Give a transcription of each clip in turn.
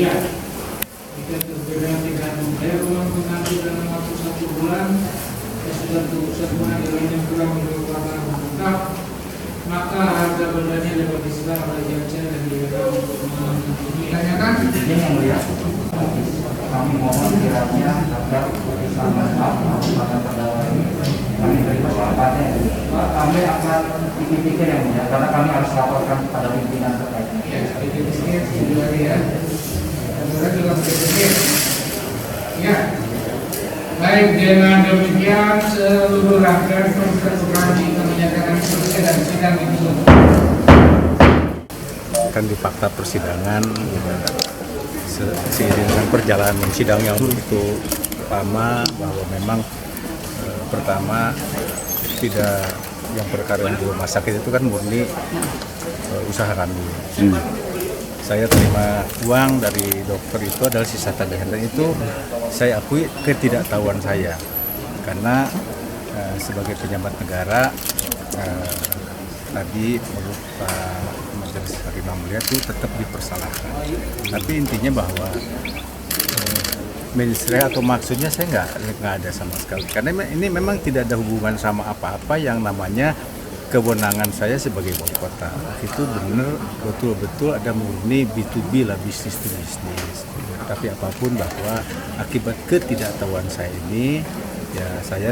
Iya. Jika berbeda tidak membayar uang pengganti dalam waktu 1 bulan, sudah sebulan yang kurang merupakan lengkap, maka harga bendanya dapat diserah oleh jaksa dan diberitahu untuk ditanyakan. Ini yang melihat kami mohon kiranya agar pada pendakwa ini kami beri kesempatan. Kami akan pikir-pikir yang mulia karena kami harus laporkan pada pimpinan terkait. Ya, pikir-pikir sudah ya. Kemudian juga pikir-pikir. Ya. Baik, dengan demikian seluruh rangkaian proses kami menyatakan selesai dan sidang ditutup. Kan di fakta persidangan seiring dengan perjalanan sidang yang begitu lama bahwa memang pertama tidak yang perkara di rumah sakit itu kan murni usaha kami. Saya terima uang dari dokter itu adalah sisa tagihan dan itu saya akui ketidaktahuan saya karena sebagai pejabat negara tadi menurut Pak Majelis Hakim yang Mulia itu tetap dipersalahkan. Tapi intinya bahwa ministeri atau maksudnya saya nggak ada sama sekali karena ini memang tidak ada hubungan sama apa-apa yang namanya kewenangan saya sebagai wali kota. Itu benar betul-betul ada murni B2B lah, bisnis to bisnis. Tapi apapun bahwa akibat ketidaktahuan saya ini ya saya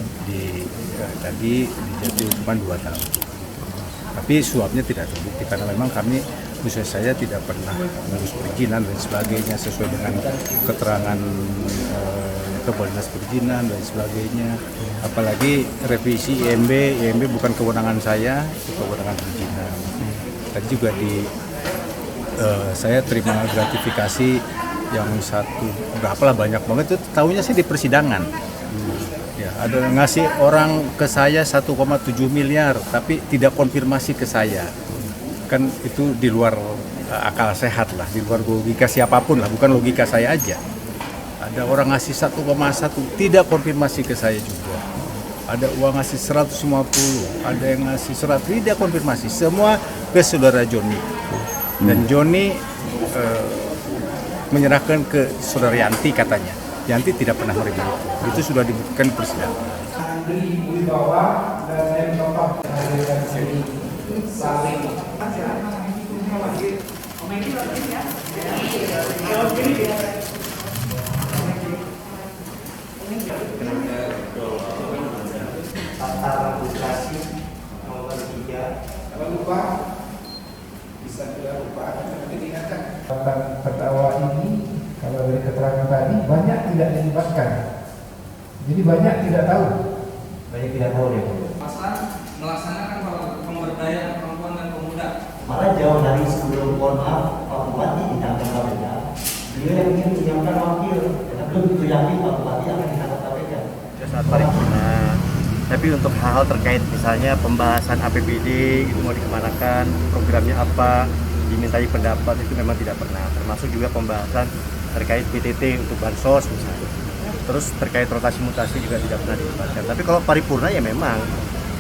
tadi dijatuhi hukuman 2 tahun. Tapi suapnya tidak terbukti karena memang kami khusus saya tidak pernah mengurus perizinan dan sebagainya sesuai dengan keterangan Kepala Dinas Perizinan dan sebagainya. Apalagi revisi IMB bukan kewenangan saya, itu kewenangan perizinan. Tadi juga saya terima gratifikasi yang berapa banyak banget itu tahunya sih di persidangan. Ya, ada ngasih orang ke saya 1,7 miliar tapi tidak konfirmasi ke saya. Kan itu di luar akal sehat lah, di luar logika siapapun lah, bukan logika saya aja. Ada orang ngasih 1,1 tidak konfirmasi ke saya juga. Ada uang ngasih 150, ada yang ngasih 100 tidak konfirmasi. Semua ke saudara Joni. Dan Joni menyerahkan ke saudara Yanti katanya. Yanti tidak pernah menerima itu sudah dibuktikan di persidangan. Andri Wibawa dan Bapak saling Tata registrasi nomor 3. kalau lupa bisa juga lupa nanti diingatkan. Terdakwa ini kalau dari keterangan tadi banyak tidak dilibatkan, jadi banyak tidak tahu. Banyak tidak tahu ya. Melaksanakan pemberdayaan perempuan dan pemuda. Malah jauh dari sebelum mohon maaf Pak Bupati ditangkap KPK. Beliau yang ingin menyiapkan wakil, karena belum begitu yakin Pak Bupati akan ditangkap KPK. Saat paripurna. Tapi untuk hal-hal terkait misalnya pembahasan APBD itu mau dikemanakan, programnya apa, dimintai pendapat itu memang tidak pernah. Termasuk juga pembahasan terkait PTT untuk bansos misalnya. Terus terkait rotasi mutasi juga tidak pernah dilibatkan. Tapi kalau paripurna ya memang,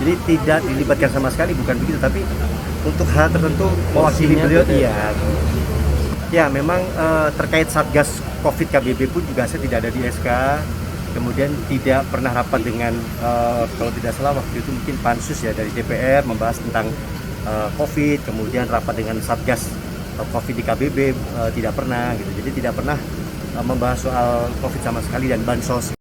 jadi tidak dilibatkan sama sekali, bukan begitu. Tapi untuk hal tertentu mewakili beliau iya. Ya memang terkait Satgas Covid KBB pun juga saya tidak ada di SK. Kemudian tidak pernah rapat dengan kalau tidak salah waktu itu mungkin pansus ya dari DPR membahas tentang COVID, kemudian rapat dengan Satgas COVID di KBB tidak pernah gitu. Jadi tidak pernah membahas soal COVID sama sekali dan bansos.